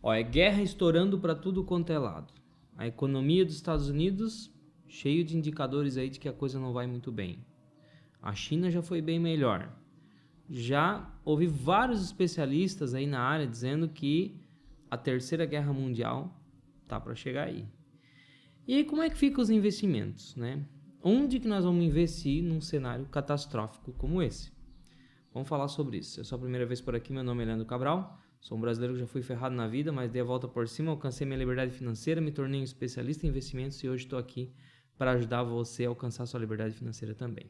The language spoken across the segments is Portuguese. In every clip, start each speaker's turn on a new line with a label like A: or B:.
A: Ó, é guerra estourando para tudo quanto é lado. A economia dos Estados Unidos, cheio de indicadores aí de que a coisa não vai muito bem. A China já foi bem melhor. Já houve vários especialistas aí na área dizendo que a Terceira Guerra Mundial tá para chegar aí. E aí como é que ficam os investimentos, né? Onde que nós vamos investir num cenário catastrófico como esse? Vamos falar sobre isso. Se é a sua primeira vez por aqui, meu nome é Leandro Cabral. Sou um brasileiro que já fui ferrado na vida, mas dei a volta por cima, alcancei minha liberdade financeira, me tornei um especialista em investimentos e hoje estou aqui para ajudar você a alcançar sua liberdade financeira também.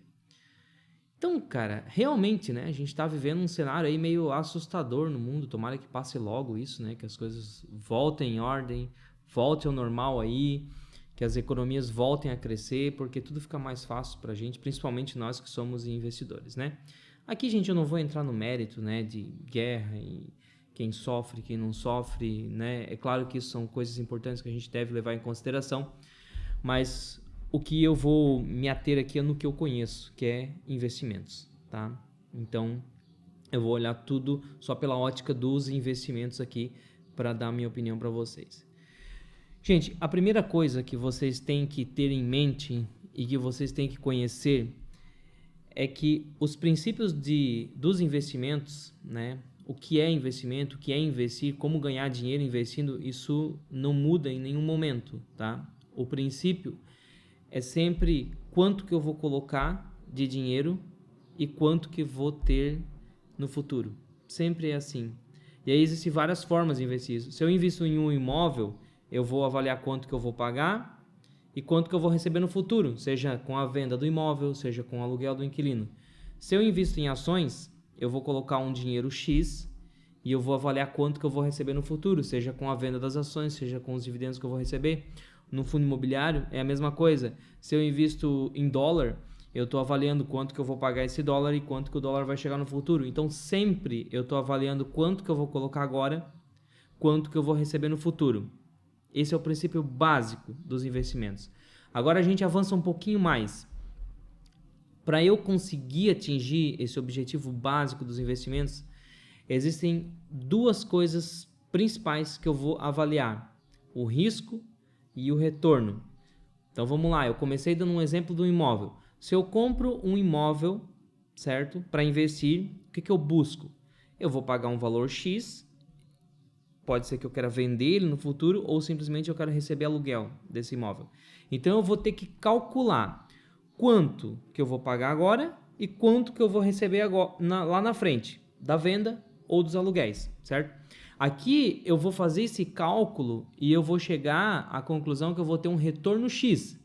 A: Então, cara, realmente, né, a gente está vivendo um cenário aí meio assustador no mundo. Tomara que passe logo isso, né, que as coisas voltem em ordem, voltem ao normal aí, que as economias voltem a crescer, porque tudo fica mais fácil para a gente, principalmente nós que somos investidores, né? Aqui, gente, eu não vou entrar no mérito, né, de guerra e quem sofre, quem não sofre, né? É claro que isso são coisas importantes que a gente deve levar em consideração, mas o que eu vou me ater aqui é no que eu conheço, que é investimentos, tá? Então, eu vou olhar tudo só pela ótica dos investimentos aqui para dar a minha opinião para vocês. Gente, a primeira coisa que vocês têm que ter em mente e que vocês têm que conhecer é que os princípios dos investimentos, né? O que é investimento, o que é investir, como ganhar dinheiro investindo, isso não muda em nenhum momento, tá? O princípio é sempre quanto que eu vou colocar de dinheiro e quanto que vou ter no futuro. Sempre é assim. E aí existem várias formas de investir. Se eu invisto em um imóvel, eu vou avaliar quanto que eu vou pagar e quanto que eu vou receber no futuro, seja com a venda do imóvel, seja com o aluguel do inquilino. Se eu invisto em ações, eu vou colocar um dinheiro X e eu vou avaliar quanto que eu vou receber no futuro, seja com a venda das ações, seja com os dividendos que eu vou receber. No fundo imobiliário é a mesma coisa. Se eu invisto em dólar, eu estou avaliando quanto que eu vou pagar esse dólar e quanto que o dólar vai chegar no futuro. Então sempre eu estou avaliando quanto que eu vou colocar agora, quanto que eu vou receber no futuro. Esse é o princípio básico dos investimentos. Agora a gente avança um pouquinho mais. Para eu conseguir atingir esse objetivo básico dos investimentos, existem duas coisas principais que eu vou avaliar: o risco e o retorno. Então vamos lá, eu comecei dando um exemplo do imóvel. Se eu compro um imóvel, certo, para investir, o que eu busco? Eu vou pagar um valor X, pode ser que eu queira vender ele no futuro ou simplesmente eu quero receber aluguel desse imóvel. Então eu vou ter que calcular quanto que eu vou pagar agora e quanto que eu vou receber agora, lá na frente, da venda ou dos aluguéis, certo? Aqui eu vou fazer esse cálculo e eu vou chegar à conclusão que eu vou ter um retorno X.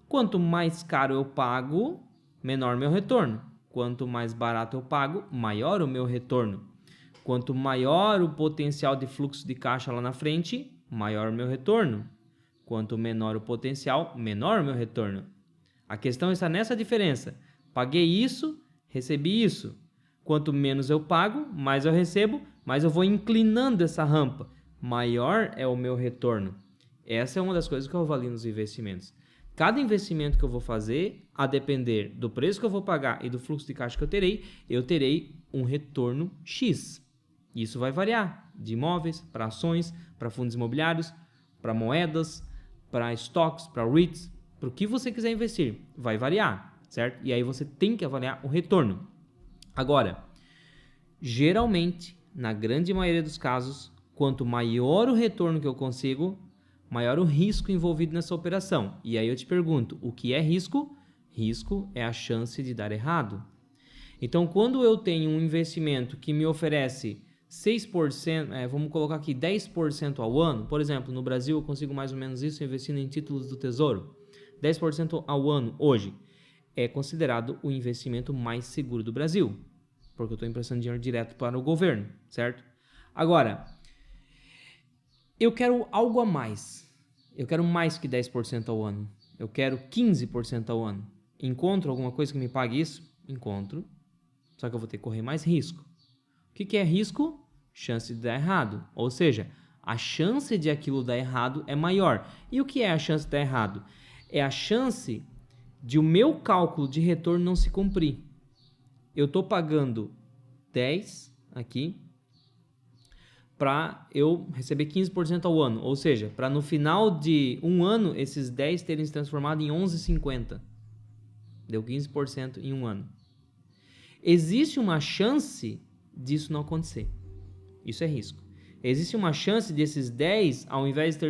A: Quanto mais caro eu pago, menor meu retorno. Quanto mais barato eu pago, maior o meu retorno. Quanto maior o potencial de fluxo de caixa lá na frente, maior o meu retorno. Quanto menor o potencial, menor o meu retorno. A questão está nessa diferença. Paguei isso, recebi isso. Quanto menos eu pago, mais eu recebo, mais eu vou inclinando essa rampa. Maior é o meu retorno. Essa é uma das coisas que eu avalio nos investimentos. Cada investimento que eu vou fazer, a depender do preço que eu vou pagar e do fluxo de caixa que eu terei um retorno X. Isso vai variar de imóveis, para ações, para fundos imobiliários, para moedas, para estoques, para REITs, para o que você quiser investir. Vai variar, certo? E aí você tem que avaliar o retorno. Agora, geralmente, na grande maioria dos casos, quanto maior o retorno que eu consigo, maior o risco envolvido nessa operação. E aí eu te pergunto, o que é risco? Risco é a chance de dar errado. Então, quando eu tenho um investimento que me oferece 6%, vamos colocar aqui 10% ao ano, por exemplo, no Brasil eu consigo mais ou menos isso investindo em títulos do Tesouro, 10% ao ano hoje é considerado o investimento mais seguro do Brasil, porque eu estou emprestando dinheiro direto para o governo, certo? Agora, eu quero algo a mais, eu quero mais que 10% ao ano, eu quero 15% ao ano. Encontro alguma coisa que me pague isso? Encontro, só que eu vou ter que correr mais risco. O que é risco? Chance de dar errado. Ou seja, a chance de aquilo dar errado é maior. E o que é a chance de dar errado? É a chance de o meu cálculo de retorno não se cumprir. Eu estou pagando 10 aqui, para eu receber 15% ao ano. Ou seja, para no final de um ano, esses 10 terem se transformado em 11,50. Deu 15% em um ano. Existe uma chance disso não acontecer. Isso é risco. Existe uma chance desses 10, ao invés de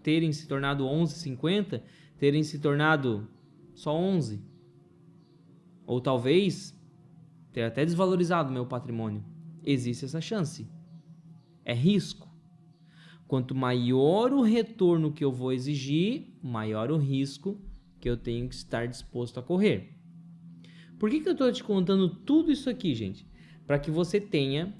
A: terem se tornado 11,50, terem se tornado só 11. Ou talvez ter até desvalorizado meu patrimônio. Existe essa chance. É risco. Quanto maior o retorno que eu vou exigir, maior o risco que eu tenho que estar disposto a correr. Por que eu estou te contando tudo isso aqui, gente? Para que você tenha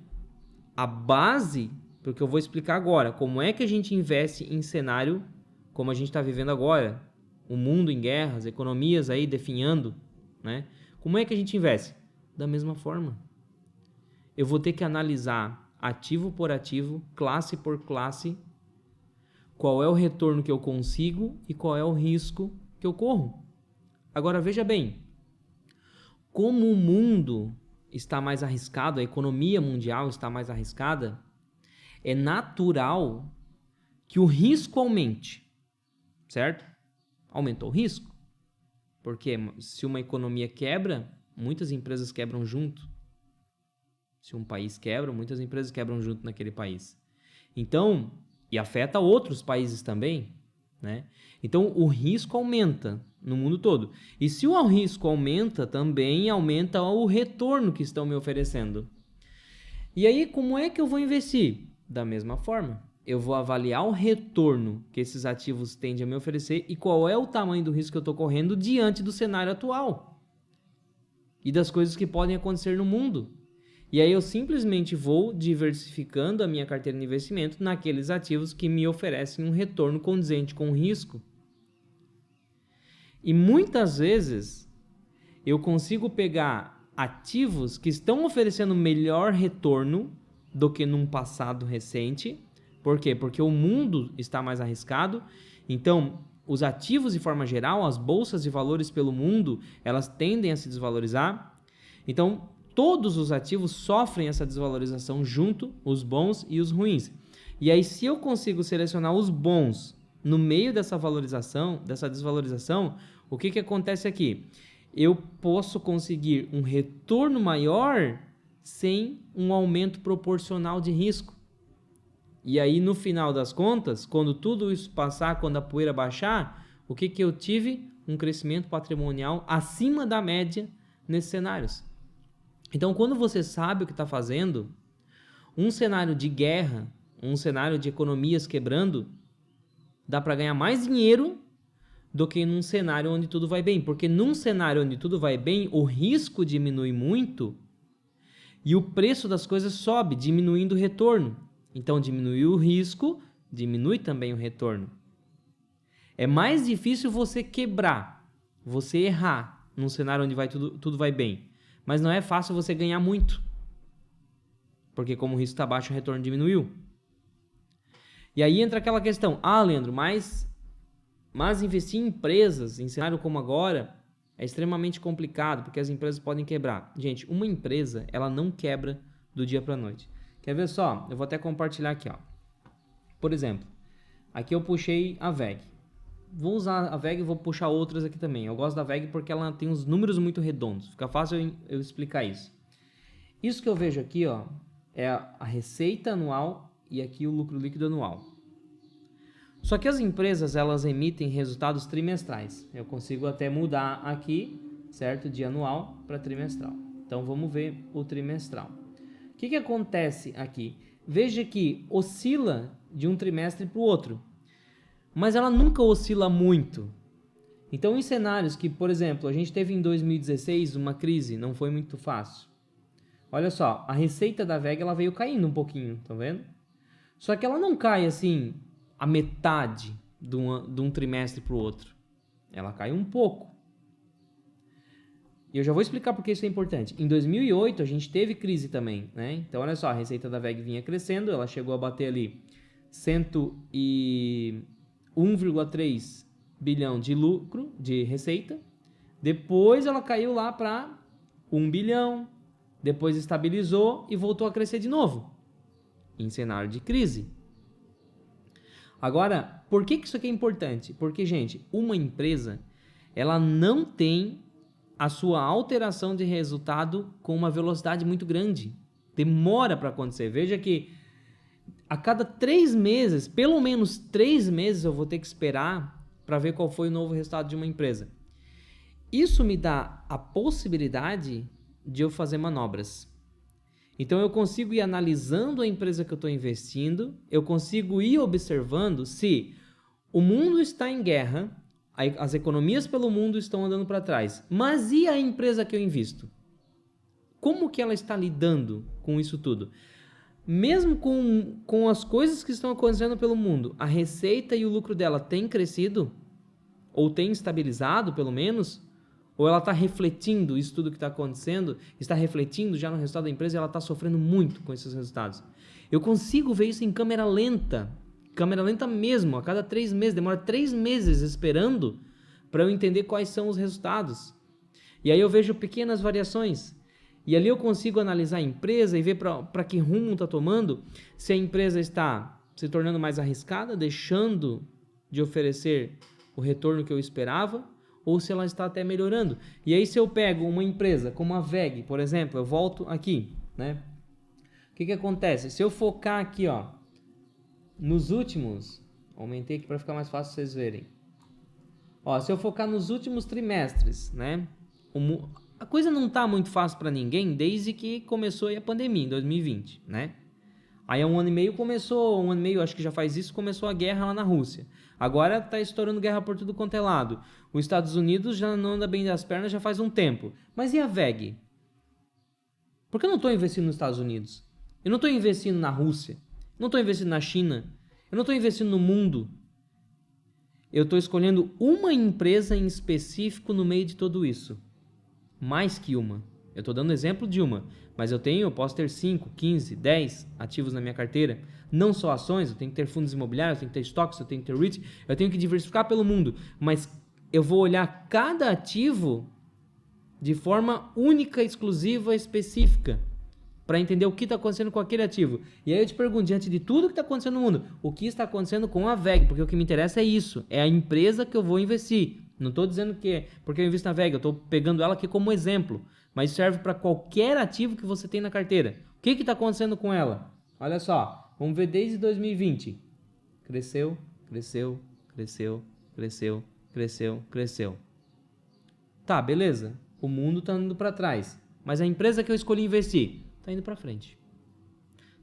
A: a base, porque eu vou explicar agora, como é que a gente investe em cenário como a gente está vivendo agora, o mundo em guerra, as economias aí definhando, né? Como é que a gente investe? Da mesma forma. Eu vou ter que analisar ativo por ativo, classe por classe, qual é o retorno que eu consigo e qual é o risco que eu corro. Agora veja bem, como o mundo está mais arriscado, a economia mundial está mais arriscada, é natural que o risco aumente, certo? Aumentou o risco. Porque se uma economia quebra, muitas empresas quebram junto. Se um país quebra, muitas empresas quebram junto naquele país. Então, e afeta outros países também, né? Então, o risco aumenta no mundo todo. E se o risco aumenta, também aumenta o retorno que estão me oferecendo. E aí, como é que eu vou investir? Da mesma forma. Eu vou avaliar o retorno que esses ativos tendem a me oferecer e qual é o tamanho do risco que eu estou correndo diante do cenário atual e das coisas que podem acontecer no mundo. E aí eu simplesmente vou diversificando a minha carteira de investimento naqueles ativos que me oferecem um retorno condizente com o risco. E muitas vezes eu consigo pegar ativos que estão oferecendo melhor retorno do que num passado recente. Por quê? Porque o mundo está mais arriscado. Então, os ativos de forma geral, as bolsas de valores pelo mundo, elas tendem a se desvalorizar. Então, todos os ativos sofrem essa desvalorização junto, os bons e os ruins. E aí, se eu consigo selecionar os bons no meio dessa valorização, dessa desvalorização, o que acontece aqui? Eu posso conseguir um retorno maior sem um aumento proporcional de risco. E aí, no final das contas, quando tudo isso passar, quando a poeira baixar, o que eu tive? Um crescimento patrimonial acima da média nesses cenários. Então, quando você sabe o que está fazendo, um cenário de guerra, um cenário de economias quebrando, dá para ganhar mais dinheiro do que num cenário onde tudo vai bem. Porque num cenário onde tudo vai bem, o risco diminui muito e o preço das coisas sobe, diminuindo o retorno. Então, diminuir o risco, diminui também o retorno. É mais difícil você quebrar, você errar num cenário onde tudo vai bem. Mas não é fácil você ganhar muito. Porque como o risco está baixo, o retorno diminuiu. E aí entra aquela questão. Leandro, mas investir em empresas, em cenário como agora, é extremamente complicado, porque as empresas podem quebrar. Gente, uma empresa, ela não quebra do dia para a noite. Quer ver só? Eu vou até compartilhar aqui, ó. Por exemplo, aqui eu puxei a VEG. Vou usar a VEG e vou puxar outras aqui também. Eu gosto da VEG porque ela tem uns números muito redondos. Fica fácil eu explicar isso. Isso que eu vejo aqui, ó, é a receita anual e aqui o lucro líquido anual. Só que as empresas, elas emitem resultados trimestrais. Eu consigo até mudar aqui, certo? De anual para trimestral. Então vamos ver o trimestral. O que acontece aqui? Veja que oscila de um trimestre para o outro, mas ela nunca oscila muito. Então, em cenários que, por exemplo, a gente teve em 2016 uma crise, não foi muito fácil. Olha só, a receita da VEG ela veio caindo um pouquinho, tá vendo? Só que ela não cai assim a metade de um trimestre para o outro. Ela cai um pouco. E eu já vou explicar por que isso é importante. Em 2008, a gente teve crise também, né? Então, olha só, a receita da VEG vinha crescendo, ela chegou a bater ali 101,3 bilhão de lucro, de receita. Depois ela caiu lá para 1 bilhão, depois estabilizou e voltou a crescer de novo. em cenário de crise. Agora, por que isso aqui é importante? Porque, gente, uma empresa, ela não tem a sua alteração de resultado com uma velocidade muito grande. Demora para acontecer. Veja que a cada 3 meses, pelo menos 3 meses, eu vou ter que esperar para ver qual foi o novo resultado de uma empresa. Isso me dá a possibilidade de eu fazer manobras. Então eu consigo ir analisando a empresa que eu estou investindo, eu consigo ir observando se o mundo está em guerra, as economias pelo mundo estão andando para trás, mas e a empresa que eu invisto? Como que ela está lidando com isso tudo? Mesmo com as coisas que estão acontecendo pelo mundo, a receita e o lucro dela tem crescido? Ou tem estabilizado, pelo menos? Ou ela está refletindo isso tudo que está acontecendo, está refletindo já no resultado da empresa e ela está sofrendo muito com esses resultados? Eu consigo ver isso em câmera lenta mesmo, a cada 3 meses, demora 3 meses esperando para eu entender quais são os resultados. E aí eu vejo pequenas variações. E ali eu consigo analisar a empresa e ver para que rumo está tomando, se a empresa está se tornando mais arriscada, deixando de oferecer o retorno que eu esperava, ou se ela está até melhorando. E aí se eu pego uma empresa como a WEG, por exemplo, eu volto aqui, né? O que acontece? Se eu focar aqui, ó, nos últimos, aumentei aqui para ficar mais fácil vocês verem. Ó, se eu focar nos últimos trimestres, né? A coisa não tá muito fácil para ninguém desde que começou aí a pandemia em 2020, né? Aí há um ano e meio, acho que já faz isso, começou a guerra lá na Rússia. Agora tá estourando guerra por tudo quanto é lado. Os Estados Unidos já não anda bem das pernas já faz um tempo. Mas e a WEG? Por que eu não estou investindo nos Estados Unidos? Eu não estou investindo na Rússia. Eu não estou investindo na China. Eu não estou investindo no mundo. Eu estou escolhendo uma empresa em específico no meio de tudo isso. Mais que uma. Eu estou dando exemplo de uma, mas eu posso ter 5, 15, 10 ativos na minha carteira. Não só ações, eu tenho que ter fundos imobiliários, eu tenho que ter estoques, eu tenho que ter REIT, eu tenho que diversificar pelo mundo. Mas eu vou olhar cada ativo de forma única, exclusiva, específica, para entender o que está acontecendo com aquele ativo. E aí eu te pergunto, diante de tudo que está acontecendo no mundo, o que está acontecendo com a WEG? Porque o que me interessa é isso, é a empresa que eu vou investir. Não estou dizendo que é porque eu invisto na WEG, eu estou pegando ela aqui como exemplo, mas serve para qualquer ativo que você tem na carteira. O que está acontecendo com ela? Olha só, vamos ver desde 2020. Cresceu, cresceu, cresceu, cresceu, cresceu, cresceu. Tá, beleza. O mundo está indo para trás, mas a empresa que eu escolhi investir está indo para frente.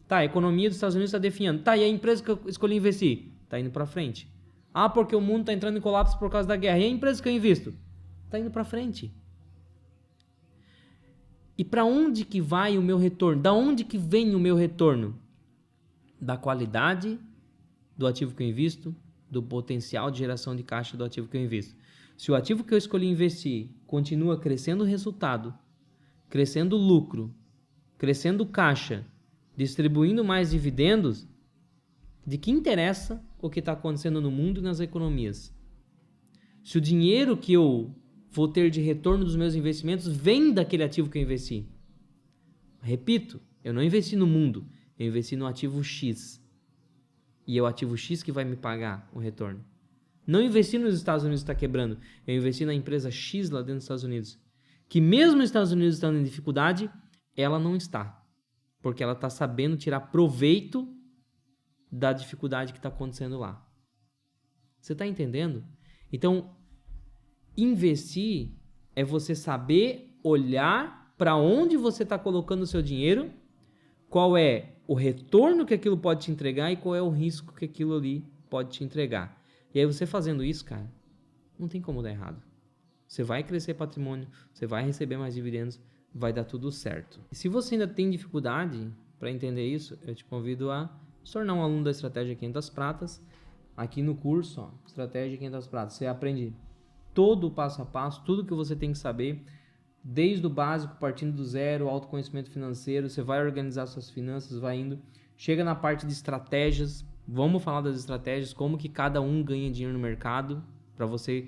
A: Tá, a economia dos Estados Unidos está definhando. Tá, e a empresa que eu escolhi investir está indo para frente. Ah, porque o mundo está entrando em colapso por causa da guerra. E a empresa que eu invisto está indo para frente. E para onde que vai o meu retorno? Da onde que vem o meu retorno? Da qualidade do ativo que eu invisto, do potencial de geração de caixa do ativo que eu invisto. Se o ativo que eu escolhi investir continua crescendo o resultado, crescendo o lucro, crescendo caixa, distribuindo mais dividendos, de que interessa o que está acontecendo no mundo e nas economias? Se o dinheiro que eu vou ter de retorno dos meus investimentos vem daquele ativo que eu investi. Repito, eu não investi no mundo, eu investi no ativo X. E é o ativo X que vai me pagar o retorno. Não investi nos Estados Unidos que está quebrando, eu investi na empresa X lá dentro dos Estados Unidos. Que mesmo os Estados Unidos estando em dificuldade, ela não está. Porque ela está sabendo tirar proveito da dificuldade que está acontecendo lá. Você está entendendo? Então, investir é você saber olhar para onde você está colocando o seu dinheiro, qual é o retorno que aquilo pode te entregar e qual é o risco que aquilo ali pode te entregar. E aí você fazendo isso, cara, não tem como dar errado. Você vai crescer patrimônio, você vai receber mais dividendos, vai dar tudo certo. E se você ainda tem dificuldade para entender isso, eu te convido a se tornar um aluno da Estratégia 500 Pratas. Aqui no curso, ó, Estratégia 500 Pratas, você aprende todo o passo a passo, tudo que você tem que saber, desde o básico, partindo do zero, autoconhecimento financeiro, você vai organizar suas finanças, vai indo, chega na parte de estratégias, vamos falar das estratégias, como que cada um ganha dinheiro no mercado, para você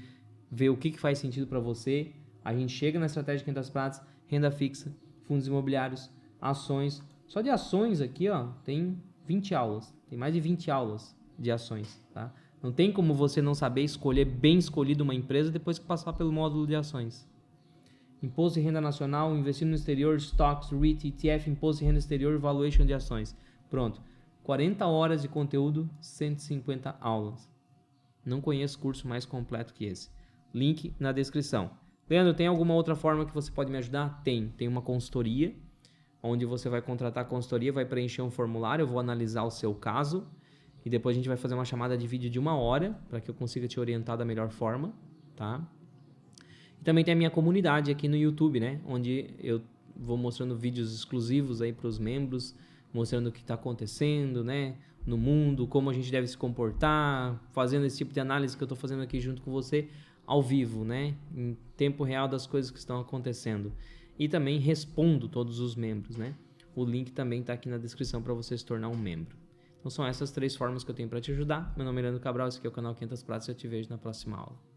A: ver o que faz sentido para você. A gente chega na Estratégia 500 Pratas, renda fixa, fundos imobiliários, ações, só de ações aqui, ó, tem 20 aulas. Tem mais de 20 aulas de ações, tá? Não tem como você não saber escolher bem escolhido uma empresa depois que passar pelo módulo de ações. Imposto de renda nacional, investir no exterior, stocks, REIT, ETF, imposto de renda exterior, valuation de ações. Pronto. 40 horas de conteúdo, 150 aulas. Não conheço curso mais completo que esse. Link na descrição. Leandro, tem alguma outra forma que você pode me ajudar? Tem uma consultoria, onde você vai contratar a consultoria, vai preencher um formulário, eu vou analisar o seu caso e depois a gente vai fazer uma chamada de vídeo de 1 hora para que eu consiga te orientar da melhor forma, tá? E também tem a minha comunidade aqui no YouTube, né? Onde eu vou mostrando vídeos exclusivos aí para os membros, mostrando o que está acontecendo, né? No mundo, como a gente deve se comportar, fazendo esse tipo de análise que eu estou fazendo aqui junto com você, ao vivo, né? Em tempo real das coisas que estão acontecendo. E também respondo todos os membros, né? O link também está aqui na descrição para você se tornar um membro. Então são essas 3 formas que eu tenho para te ajudar. Meu nome é Leandro Cabral, esse aqui é o canal 500 Pratas e eu te vejo na próxima aula.